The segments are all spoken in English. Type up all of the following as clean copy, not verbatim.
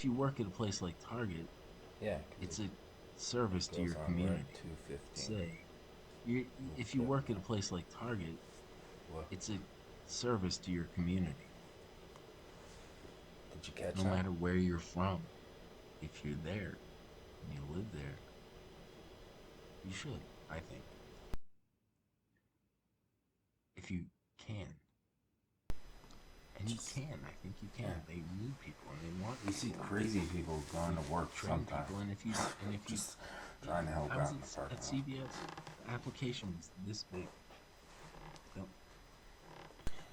if you work at a place like Target, Yeah, it's because a service it to goes your on. We're at community. 2:15. Say, you if you Yep. work at a place like Target, What? it's a service to your community. Did you catch No that? matter where you're from, if you're there and you live there, you should, I think, if you can. And you Just can. I think you yeah. can. They need people and they want You see people and crazy people going they to work train sometimes, people. And if you, just trying to help I out was in the parking at lot. CVS. The application was this big. No,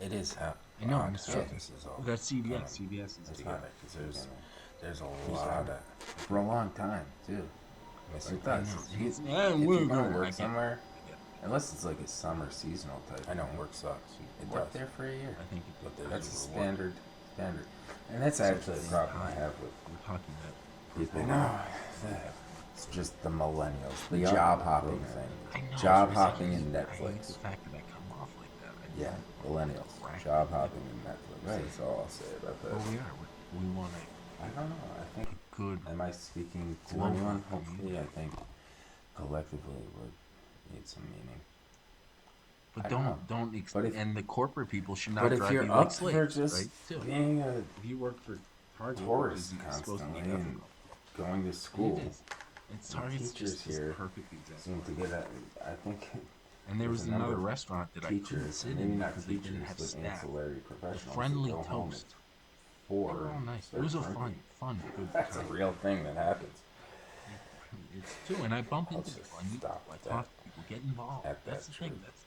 It is how I know. odd I'm how stressing. this is all That's coming. CVS. CVS is It's the not because there's a Who's lot that? of for a long time too. Yes, it I does. know. And You, it's yeah, if you're gonna I work get it. somewhere, I get it. unless it's like a summer seasonal type. I know thing, work sucks. it Work does. There for a year. I think But there's That's a a reward. standard, and that's So actually a being problem I high, have with we're talking about people. purple. No, it's just the millennials, the We are job the hopping program. thing, I know. job It's hopping ridiculous. and I hate the Netflix. fact that I come off like that. I Yeah, don't millennials, crack job it. hopping and Netflix. Right. That's all I'll say about that. But we are. We want I don't know. I think. a good Am I speaking to global anyone? Hopefully, community. I think collectively it would need some meaning. But I don't know. But if and the corporate people should but not if drive you're you like up for slaves, just right? Too. being a If you work for Target, which tourist is supposed to be constantly and ethical, going to and school, it is. It's the Target's teachers just this here perfect example. seem to get at. I think And there there's was a number another of restaurant that I couldn't teachers, sit maybe in not because they teachers, didn't have but staff. ancillary The professionals friendly that go home at toast. They 4 were all and nice. It start was a drinking. fun, good That's a time. real thing that happens. It's true, and I bump I'll into just people. I meet stop people. I with that talk to people. Get involved. at That's that the thing. truth. That's.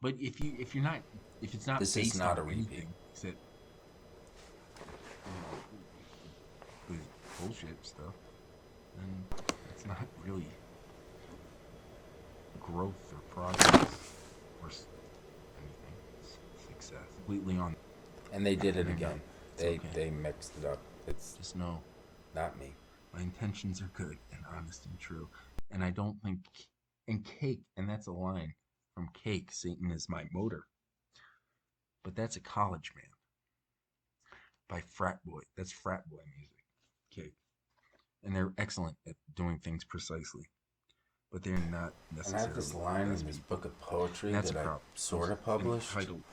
But if you're not if it's not This is based not on a repeat. anything except the bullshit stuff, then it's not really growth or progress or anything. It's success. Completely on. And they did it And I know again. it's They okay. they mixed it up. It's Just know not me. my intentions are good and honest and true, and I don't think. And cake, and that's a line from Cake. Satan is my motor, but that's a college man by Frat Boy. That's frat boy music. Cake, and they're excellent at doing things precisely, but they're not And I have this necessarily the line in best this people. book of poetry And that's a that I problem. sort Those of published entitled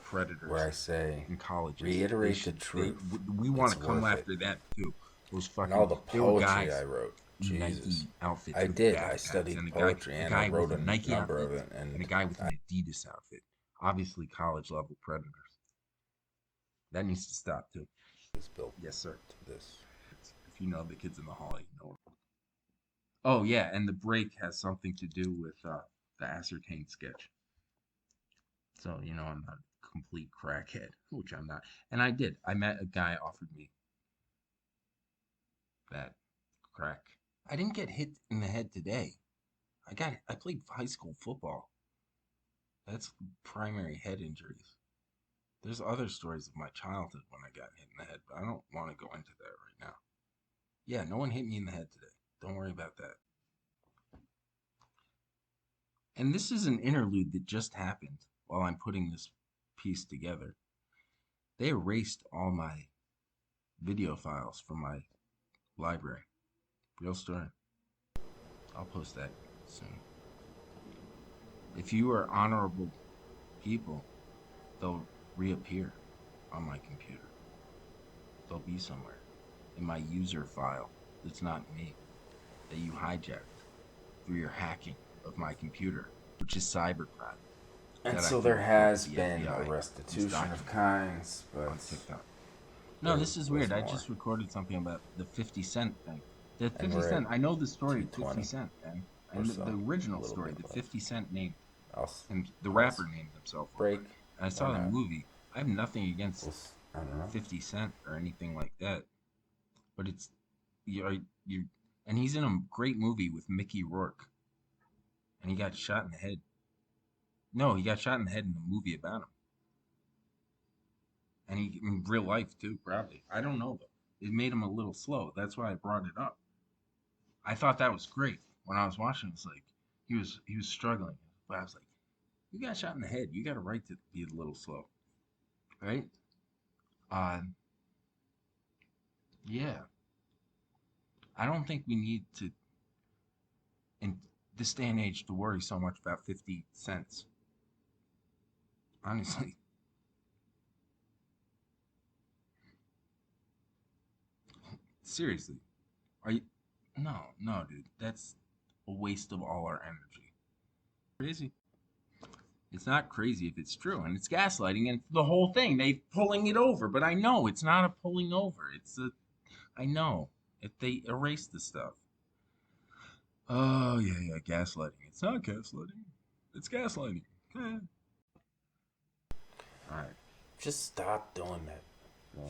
where I predators say, in colleges. reiterate the truth. We want It's to come worth it. after that too. Those And all fucking. the They were poetry I guys wrote. in Jesus. Nike outfits I with did. I backpacks, studied and poetry a and I guy wrote with a a Nike number outfit, of it. and a And guy with an Adidas outfit. Obviously, college level predators. That needs to stop too. it's built Yes, sir. to this. If you know the kids in the hall, you know. Oh yeah, and the break has something to do with the ascertained sketch. So I'm not a complete crackhead, which I'm not. And I did. I met a guy offered me that crack. I didn't get hit in the head today. I played high school football. That's primary head injuries. There's other stories of my childhood when I got hit in the head, but I don't want to go into that right now. Yeah, no one hit me in the head today. Don't worry about that. And this is an interlude that just happened while I'm putting this piece together. They erased all my video files from my library. Real story. I'll post that soon. If you are honorable people, they'll reappear on my computer. They'll be somewhere in my user file that's not me, that you hijacked through your hacking of my computer, which is cybercrime. And That I so can there report has to the been a FBI. restitution of kinds, but On TikTok. No, there this is was weird. I more. just recorded something about the 50 Cent thing. The And 50 we're at Cent, I know the story of 50 2:20 Cent, man. or And so. the A original little story, bit the left. 50 Cent name, I'll and the pause. rapper named himself over Break it. And I or saw the not. movie. I have nothing against I don't know. 50 Cent or anything like that. But it's, you and he's in a great movie with Mickey Rourke. And he got shot in the head. No, he got shot in the head in the movie about him. And he, in real life too, probably. I don't know though. It made him a little slow. That's why I brought it up. I thought that was great when I was watching. It's like he was struggling, but I was like, you got shot in the head. You got a right to be a little slow, right? Uh, Yeah. I don't think we need to, in this day and age, to worry so much about 50 cents. Honestly. Seriously. Are you. No, no, dude. That's a waste of all our energy. Crazy. It's not crazy if it's true, and it's gaslighting, and the whole thing. They pulling it over, but I know it's not a pulling over. It's a. I know if they erase the stuff. Oh yeah, yeah, gaslighting. It's not gaslighting. It's gaslighting. Eh. All right. Just stop doing that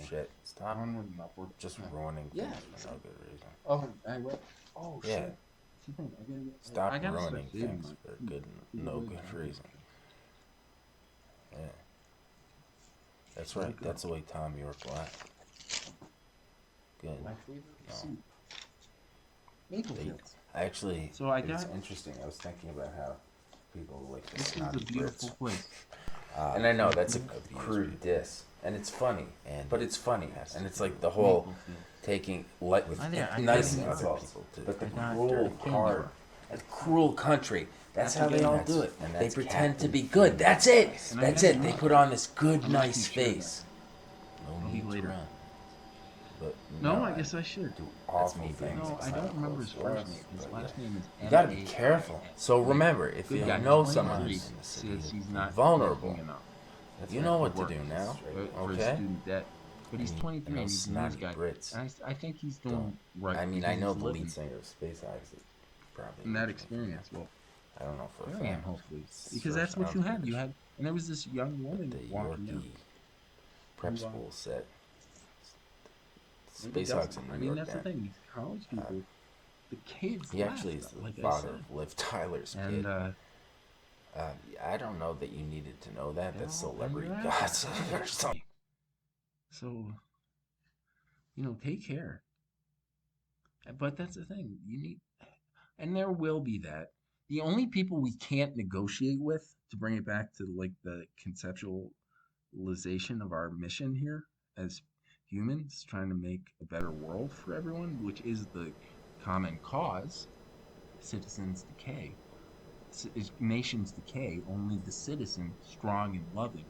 shit. Stop Onward and upward. just ruining Yeah. things for no good reason. Oh, I will. Oh Yeah. shit. Stop I gotta start ruining saving things my for food. good, no good reason. Yeah. That's right. That's the way Tom York laughed. Good. No. Maple They- Fields. Actually, So I it's got. interesting. I was thinking about how people like the This is snotty a beautiful Brits. place. And I know that's a crude diss, and it's funny, but it's funny, and it's like the whole Maple Fields. taking like with I got nice it. other people too. But the I got cruel, candy hard, bar. and cruel country. That's how That's they all good. do it. And They that's pretend to Captain be good. That's it. And I That's had it. They to- put on this good, I'm not nice too sure face. No I'll need be to later. run. But No, I guess I should. do awful me things. No, I inside don't remember his closed first doors, name. His but last name is. you gotta be M.A. careful. So remember, if Good you guy. know He's someone 23. who's in the city, Says he's not vulnerable, working enough you know what to do now. for his Okay? student debt. But he's And 23 those and he's a nice snotty guy. Brits And I think he's doing right. I mean, because I know he's the lead living singer of Space Odyssey. Probably. in that experience. Well, I don't know for a I am fact. hopefully Sure because that's what you sounds had. good. You had, and there was this young woman The walking down. Yorkie prep Wow. school set. Maybe Space Odyssey doesn't. in I New mean, York that's the band. thing. These college people, the kids. He actually is laugh, the like I father said. of Liv Tyler's And kid. I don't know that you needed to know that. That's Yeah, celebrity and you're gossip or something. so, take care. But that's the thing. You need, and there will be that. The only people we can't negotiate with, to bring it back to like the conceptualization of our mission here as humans, trying to make a better world for everyone, which is the common cause, citizens decay. Nations decay. Only the citizen, strong and loving,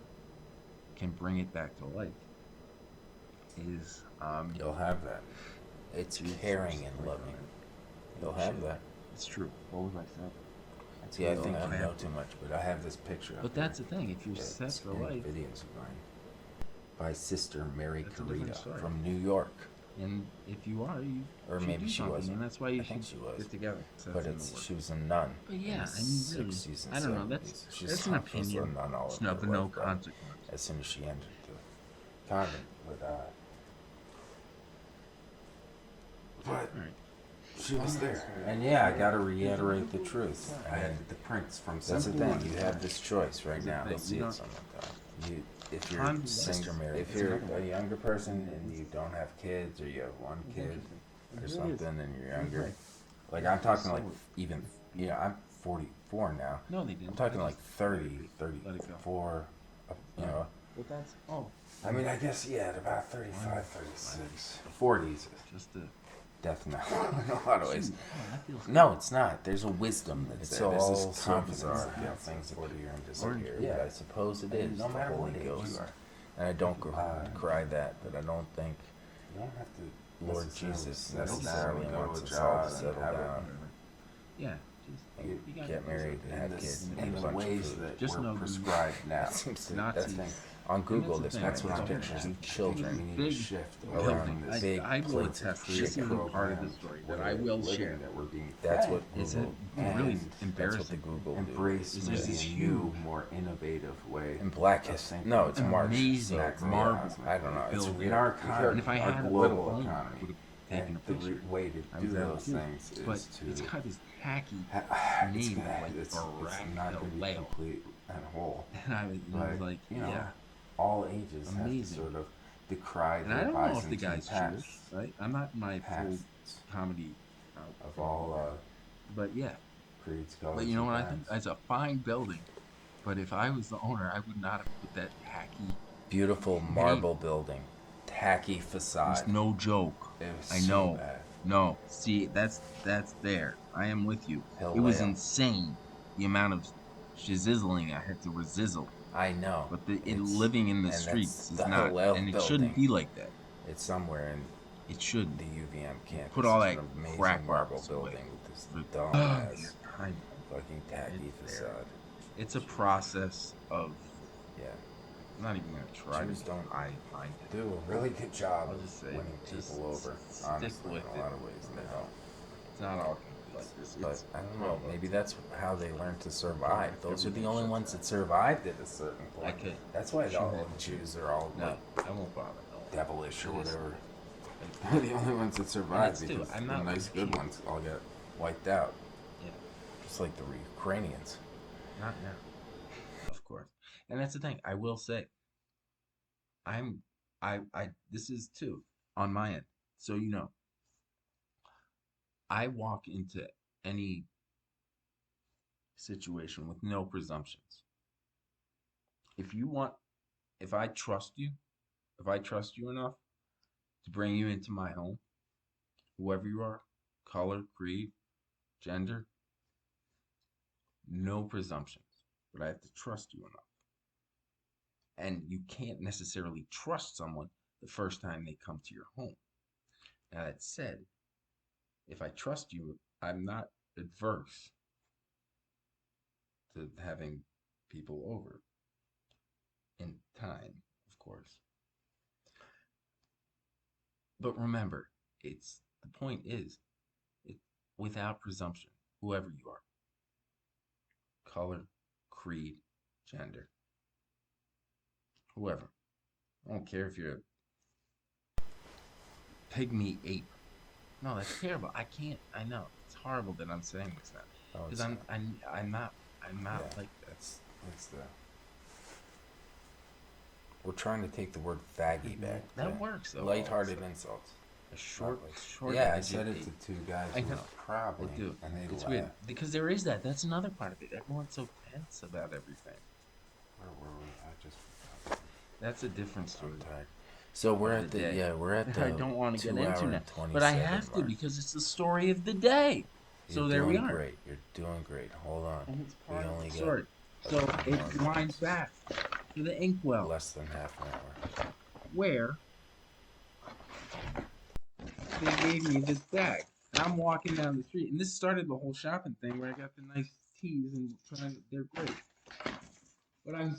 can bring it back to life. Is You'll have that. It's caring and loving. You'll have that. It's true. What was I saying? See, I think I you have know too much, but I have this picture. up But here. that's the thing. If you're Yeah, set it's for in life, videos of mine by Sister Mary That's a different Carita story. from New York. and if you are, you Or should maybe do she something, wasn't. and that's why you I think should she was. get together. So But that's in the she works. was a nun. But in yeah, the I mean, really, 60s and I don't know. 70s. That's She's an supposed to have opinion. nun all It's over not her no life, but consequence. as soon as she entered the convent. But All right. she was there. And yeah, I gotta reiterate the truth. And the prince from that's the Simple thing. You have this choice right now. thing. You'll see You it don't- sometime. If you're Convent- Sister Mary, if It's you're another a one. younger person and you don't have kids, or you have one kid or Here it is. something, and you're younger, Right. like I'm talking like So- even I'm 44 now. No, they didn't. I'm talking I like just 30, let it go. 34, you know. But that's I mean, I guess, yeah, at about 35, 36, 40s, just a. death knell in a lot of ways. That feels No, it's not. There's a wisdom that's It's there. There's all this so confidence bizarre. about things that appear and Orange. disappear. Yeah, I suppose it And is. no the matter Holy what age Ghost. you are. And I don't cry that, but I don't think You don't have to. Lord necessarily Jesus settle necessarily down, go wants to us a all job to and settle have it down Yeah. Just and you gotta get do married something. and have in, kids and in eat a the bunch of ways food. that Just know were the- prescribed now. That seems to Nazis. that's the thing. On Google, that's the there's thing. pictures That's pictures what of children We need Big to shift around around this this. big I will plates of attest to this chicken. is part of the story that I will share. That we're being That's fed. what Is Google. it really And That's what the embarrassing? Google do. Embrace Is maybe this a huge- new, more innovative way. In Black of History. thinking. No, it's March. Amazing So, marvel I don't know. It's building. weird. In our And economy, if I our had a global little phone, I economy, would have taken and a picture. the way to I do was out those too. things But is it's to got this tacky it's name gonna- like it's Barack not going to be Galeo. complete and whole. And I was But, like, you know, yeah. all ages have to Amazing. sort of decry And I the don't know if the Byzantine guy's past Jewish, right? I'm not in my full past comedy of all but yeah. creeds, colors, But you know and what I think? bands. It's a fine building. But if I was the owner, I would not have put that tacky. Beautiful marble building. tacky facade. It's no joke. It was I so know. bad. No. See, that's there. I am with you. It was Hillel. insane the amount of shizzling I had to resizzle. I know. But It's living in the and that's streets is the not, Hillel and it shouldn't building. be like that. It's somewhere in It shouldn't. the UVM campus. Put all It's that an amazing crap marble artists away. building with this But- dumb Oh, ass I know. fucking tacky It's there. facade. It's a process of. Yeah. I'm not even gonna try Jews to don't I find it. do a really good job I'll of just say, winning just people over. stick Honestly, with in a lot of ways, they don't. It's not all gonna be like this. But It's I don't know. Maybe that's how they learn to survive. If Those are the everything only shuts ones down. that survived at a certain point. I could. That's why Sure. all the Jews are all No, like I won't bother. No. devilish or It is- whatever. They're the only ones that survive it's too, because I'm the not nice like- good ones all get wiped out. Yeah. Just like the Ukrainians. Not now. Of course. And that's the thing. I will say. This is too on my end. So you know. I walk into any situation with no presumptions. If I trust you enough to bring you into my home, whoever you are, color, creed, gender, no presumptions, but I have to trust you enough. And you can't necessarily trust someone the first time they come to your home. Now, that said, if I trust you, I'm not adverse to having people over in time, of course. But remember, the point is, without presumption, whoever you are, color, creed, gender, whoever. I don't care if you're a pygmy ape. No, that's terrible. I can't. I know it's horrible that I'm saying this now Oh, because it's I'm not yeah, like that's the. We're trying to take the word faggy back. that to works though. Lighthearted insults. A short. Yeah, I edged said it ape. to two guys I who know. were probably, I do. and they It's laughed. weird because there is that. That's another part of it. Everyone's so tense about everything. Where were we? I just. That's a different story. I'm tired. So we're Of at the the day. we're at the I don't want to get 2 into hour that, and but I 27 have to mark. because it's the story of the day. So You're there we doing are. Great. You're doing great. Hold on. And it's We part of only the got story. So it winds back to the inkwell less than half an hour. where they gave me this bag. And I'm walking down the street, and this started the whole shopping thing where I got the nice teas and they're great. But I'm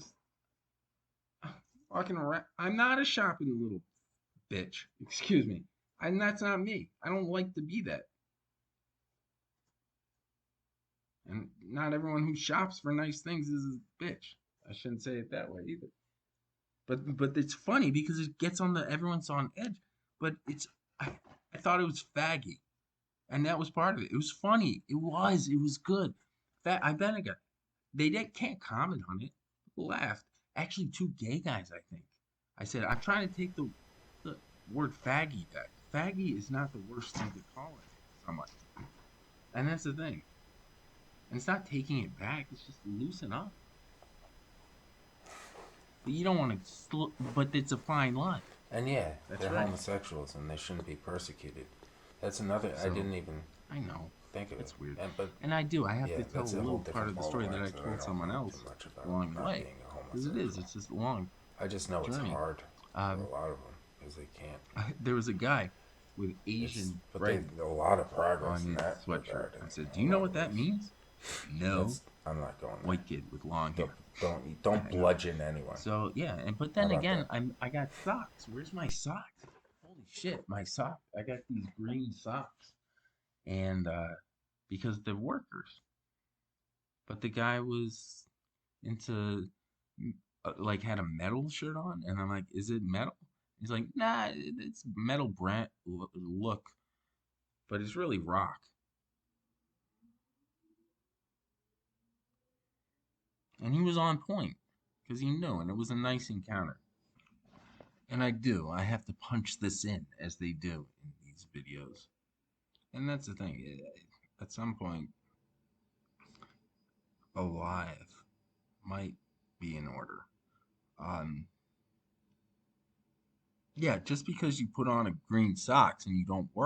walking around. I'm not a shopping little bitch. Excuse me. And that's not me. I don't like to be that. And not everyone who shops for nice things is a bitch. I shouldn't say it that way either. But it's funny because it gets on everyone's on edge. But I thought it was faggy. And that was part of it. It was funny. It was good. I bet they can't comment on it. People laughed. Actually, two gay guys, I think. I said, I'm trying to take the word faggy back. Faggy is not the worst thing to call it someone. And that's the thing. And it's not taking it back. It's just loosen up. But you don't want to. But it's a fine line. And yeah, That's they're right. homosexuals and they shouldn't be persecuted. That's another. I So, didn't even I know. think of it. It's weird. But I do. I have yeah, to tell that's a a whole little part different of the story that I ballpark, so told don't someone know else too much about along the not way. being a Because it is. homosexual. It's just long. I just know it's journey. hard for a Um, lot of them because they can't. There was a guy with Asian But writing they a lot of progress on in his that sweatshirt. regard, I said, in "Do you a know lot what of that ways. means?" No. I'm not going there. White kid with long hair. Don't bludgeon anyone. So yeah, but then How about again, that? I got socks. Where's my socks? Holy shit, my sock! I got these green socks, and because they're workers. But the guy was into like had a metal shirt on, and I'm like, "Is it metal?" He's like, "Nah, it's metal brand look, but it's really rock." And he was on point because he knew, and it was a nice encounter. And I have to punch this in as they do in these videos. And that's the thing. At some point, alive might be in order. Yeah, just because you put on a green socks and you don't work